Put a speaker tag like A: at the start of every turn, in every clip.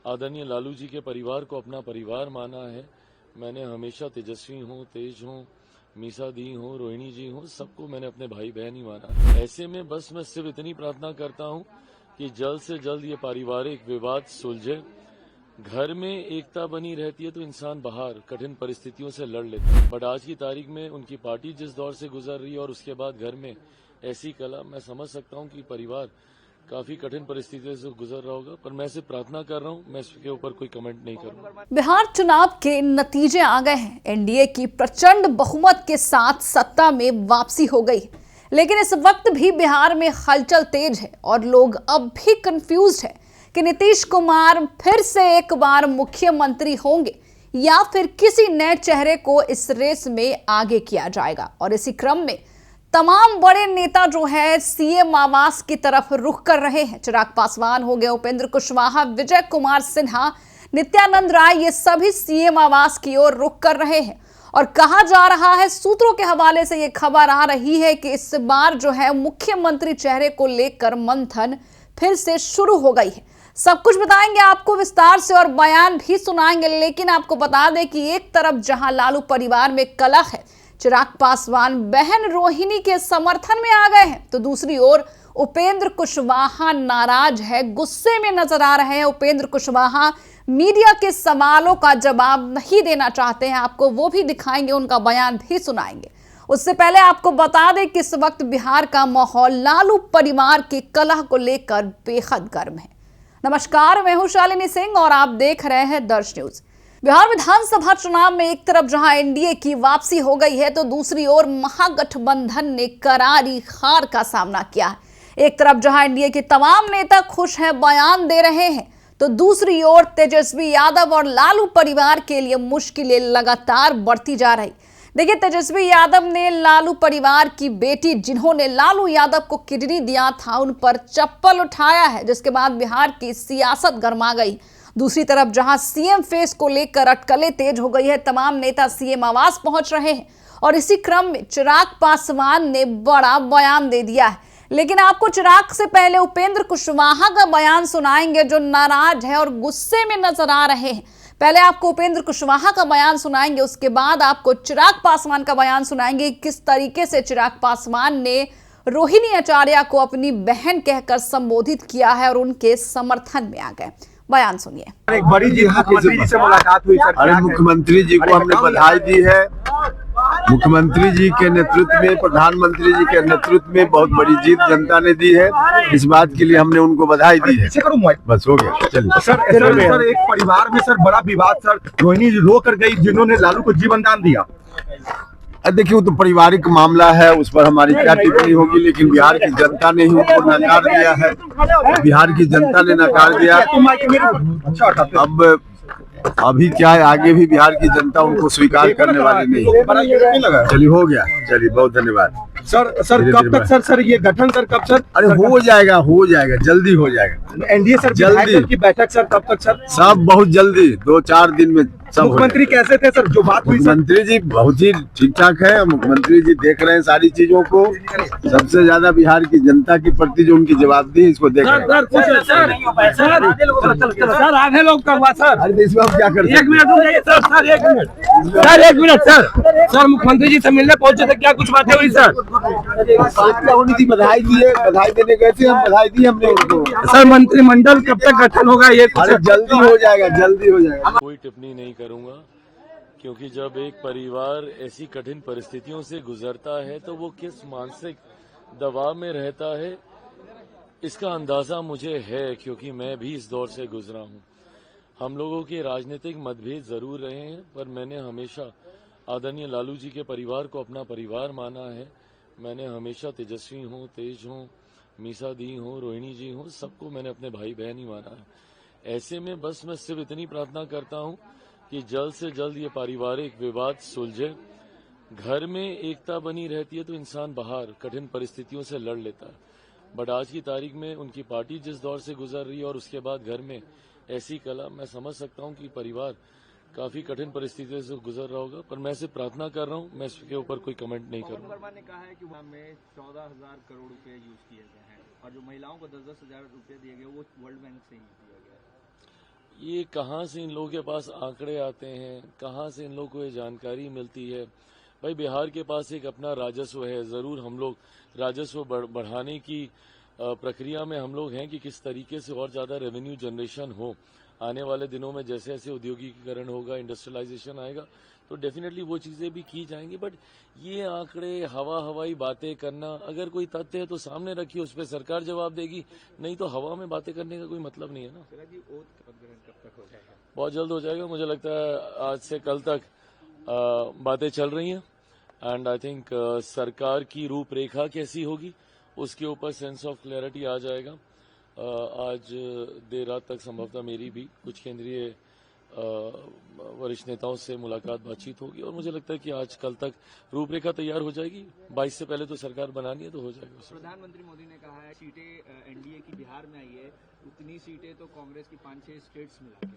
A: आदरणीय लालू जी के परिवार को अपना परिवार माना है। मैंने हमेशा तेजस्वी हूँ, तेज हूँ, मीसा दी हूँ, रोहिणी जी हूँ, सबको मैंने अपने भाई बहन ही माना। ऐसे में बस मैं सिर्फ इतनी प्रार्थना करता हूँ कि जल्द से जल्द ये पारिवारिक विवाद सुलझे। घर में एकता बनी रहती है तो इंसान बाहर कठिन परिस्थितियों से लड़ लेता है, बट आज की तारीख में उनकी पार्टी जिस दौर से गुजर रही है और उसके बाद घर में ऐसी कला, मैं समझ सकता हूं कि परिवार काफी कठिन परिस्थितियों से गुजर रहा होगा, पर मैं सिर्फ प्रार्थना कर रहा हूं। मैं इसके ऊपर कोई कमेंट नहीं करूंगा।
B: बिहार चुनाव के नतीजे आ गए हैं। एनडीए की प्रचंड बहुमत के साथ सत्ता में वापसी हो गई, लेकिन इस वक्त भी बिहार में हलचल तेज है और लोग अब भी कंफ्यूज है कि नीतीश कुमार फिर से एक बार मुख्यमंत्री होंगे या फिर किसी नए चेहरे को इस रेस में आगे किया जाएगा। और इसी क्रम में तमाम बड़े नेता जो है सीएम आवास की तरफ रुख कर रहे हैं। चिराग पासवान हो गए, उपेंद्र कुशवाहा, विजय कुमार सिन्हा, नित्यानंद राय, ये सभी सीएम आवास की ओर रुख कर रहे हैं। और कहा जा रहा है, सूत्रों के हवाले से ये खबर आ रही है कि इस बार जो है मुख्यमंत्री चेहरे को लेकर मंथन फिर से शुरू हो गई है। सब कुछ बताएंगे आपको विस्तार से और बयान भी सुनाएंगे, लेकिन आपको बता दें कि एक तरफ जहां लालू परिवार में कलह है, चिराग पासवान बहन रोहिणी के समर्थन में आ गए हैं, तो दूसरी ओर उपेंद्र कुशवाहा नाराज है, गुस्से में नजर आ रहे हैं। उपेंद्र कुशवाहा मीडिया के सवालों का जवाब नहीं देना चाहते हैं, आपको वो भी दिखाएंगे, उनका बयान भी सुनाएंगे। उससे पहले आपको बता दें कि इस वक्त बिहार का माहौल लालू परिवार की कलह को लेकर बेहद गर्म है। नमस्कार, मैं हूं शालिनी सिंह और आप देख रहे हैं दर्श न्यूज। बिहार विधानसभा चुनाव में एक तरफ जहां एनडीए की वापसी हो गई है, तो दूसरी ओर महागठबंधन ने करारी हार का सामना किया है। एक तरफ जहां एनडीए के तमाम नेता खुश हैं, बयान दे रहे हैं, तो दूसरी ओर तेजस्वी यादव और लालू परिवार के लिए मुश्किलें लगातार बढ़ती जा रही। देखिए, तेजस्वी यादव ने लालू परिवार की बेटी, जिन्होंने लालू यादव को किडनी दिया था, उन पर चप्पल उठाया है, जिसके बाद बिहार की सियासत गर्मा गई। दूसरी तरफ जहां सीएम फेस को लेकर अटकलें तेज हो गई है, तमाम नेता सीएम आवास पहुंच रहे हैं और इसी क्रम में चिराग पासवान ने बड़ा बयान दे दिया है। लेकिन आपको चिराग से पहले उपेंद्र कुशवाहा का बयान सुनाएंगे, जो नाराज है और गुस्से में नजर आ रहे हैं। पहले आपको उपेंद्र कुशवाहा का बयान सुनाएंगे, उसके बाद आपको चिराग पासवान का बयान सुनाएंगे। किस तरीके से चिराग पासवान ने रोहिणी आचार्य को अपनी बहन कहकर संबोधित किया है और उनके समर्थन में आ गए। बयान सुनिए।
C: एक बड़ी जीत, मुख्यमंत्री जी से मुलाकात हुई सर।
D: अरे मुख्यमंत्री जी को हमने बधाई दी है। मुख्यमंत्री जी के नेतृत्व में, प्रधानमंत्री जी के नेतृत्व में बहुत बड़ी जीत जनता ने दी है। इस बात के लिए हमने उनको बधाई दी है। बस हो गया, चलिए।
C: सर एक परिवार में सर बड़ा विवाद सर, रोहिणी रो कर गई जिन्होंने लालू को जीवन दान दिया।
D: देखिए, वो तो पारिवारिक मामला है, उस पर हमारी क्या टिप्पणी होगी, लेकिन बिहार की जनता ने ही उनको नकार दिया है। बिहार की जनता ने नकार दिया। अब अभी क्या है, आगे भी बिहार की जनता उनको स्वीकार करने वाली नहीं। चलिए, हो गया, चलिए, बहुत धन्यवाद।
C: सर कब तक सर ये गठन सर कब सर?
D: अरे हो जाएगा, जल्दी हो जाएगा।
C: एनडीए सर
D: जल्दी
C: की बैठक सर कब तक सर?
D: सब बहुत जल्दी, 2-4 दिन में सब।
C: मुख्यमंत्री कैसे थे सर, जो बात हुई?
D: मुख्यमंत्री जी बहुत ही ठीक ठाक है। मुख्यमंत्री जी देख रहे हैं सारी चीजों को। सबसे ज्यादा बिहार की जनता के प्रति जो उनकी जवाबदेही, इसको देख रहे हैं।
C: सर आधे लोग का हुआ सर।
D: अरे इसमें आप क्या करते हैं?
C: 1 मिनट सर मुख्यमंत्री जी से मिलने पहुंचे थे, क्या कुछ बातें हुई सर?
D: बात क्या होनी थी? बधाई दी है, बधाई देने गए थे हम, बधाई दी हमने उनको।
C: सर मंत्रिमंडल कब तक गठन होगा ये?
D: अरे जल्दी हो जाएगा, जल्दी हो जाएगा।
A: कोई टिप्पणी नहीं करूंगा, क्योंकि जब एक परिवार ऐसी कठिन परिस्थितियों से गुजरता है तो वो किस मानसिक दबाव में रहता है, इसका अंदाजा मुझे है, क्योंकि मैं भी इस दौर से गुजरा हूं। हम लोगों के राजनीतिक मतभेद जरूर रहे हैं, पर मैंने हमेशा आदरणीय लालू जी के परिवार को अपना परिवार माना है। मैंने हमेशा तेजस्वी हूँ, तेज हूँ, मीसा दी हूँ, रोहिणी जी हूँ, सबको मैंने अपने भाई बहन ही माना है। ऐसे में बस मैं सिर्फ इतनी प्रार्थना करता हूँ कि जल्द से जल्द ये पारिवारिक विवाद सुलझे। घर में एकता बनी रहती है तो इंसान बाहर कठिन परिस्थितियों से लड़ लेता है, बट आज की तारीख में उनकी पार्टी जिस दौर से गुजर रही है और उसके बाद घर में ऐसी कला, मैं समझ सकता हूँ कि परिवार काफी कठिन परिस्थितियों से गुजर रहा होगा, पर मैं सिर्फ प्रार्थना कर रहा हूँ। मैं इसके ऊपर कोई कमेंट नहीं करूँगा।
E: वर्मा ने कहा है कि वहाँ में 14,000 करोड़ रुपए यूज किए गए हैं और जो महिलाओं को 10-10 हजार रुपए दिए गए वो वर्ल्ड बैंक से ही दिया गया है।
A: ये कहाँ से इन लोगों के पास आंकड़े आते हैं, कहाँ से इन लोगों को ये जानकारी मिलती है। भाई बिहार के पास एक अपना राजस्व है, ज़रूर हम लोग राजस्व बढ़ाने की प्रक्रिया में हम लोग हैं कि किस तरीके से और ज़्यादा रेवेन्यू जनरेशन हो। आने वाले दिनों में जैसे जैसे औद्योगिकीकरण होगा, इंडस्ट्रियलाइजेशन आएगा, तो डेफिनेटली वो चीज़ें भी की जाएंगी। बट ये आंकड़े हवाई बातें करना, अगर कोई तथ्य है तो सामने रखिए, उस पर सरकार जवाब देगी, नहीं तो हवा में बातें करने का कोई मतलब नहीं है ना। बहुत जल्द हो जाएगा, मुझे लगता है आज से कल तक बातें चल रही हैं एंड आई थिंक सरकार की रूपरेखा कैसी होगी उसके ऊपर सेंस ऑफ क्लैरिटी आ जाएगा। आज देर रात तक संभवतः मेरी भी कुछ केंद्रीय वरिष्ठ नेताओं से मुलाकात बातचीत होगी और मुझे लगता है कि आज कल तक रूपरेखा तैयार हो जाएगी। 22 से पहले तो सरकार बनानी है तो हो जाएगा।
E: प्रधानमंत्री मोदी ने कहा है सीटें एनडीए की बिहार में आई है, उतनी सीटें तो कांग्रेस की 5-6 स्टेट्स मिला के।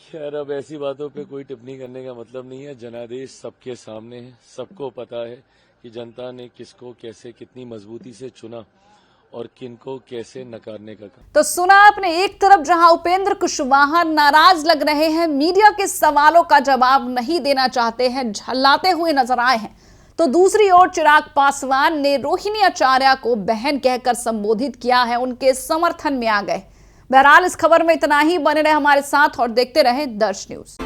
A: खैर अब ऐसी बातों पे कोई टिप्पणी करने का मतलब नहीं है। जनादेश सबके सामने है, सबको पता है कि जनता ने किसको कैसे कितनी मजबूती से चुना और किनको कैसे नकारने का काम।
B: तो सुना आपने, एक तरफ जहां उपेंद्र कुशवाहा नाराज लग रहे हैं, मीडिया के सवालों का जवाब नहीं देना चाहते हैं, झल्लाते हुए नजर आए हैं, तो दूसरी ओर चिराग पासवान ने रोहिणी आचार्य को बहन कहकर संबोधित किया है, उनके समर्थन में आ गए। बहरहाल इस खबर में इतना ही। बने रहे हमारे साथ और देखते रहे दर्श न्यूज।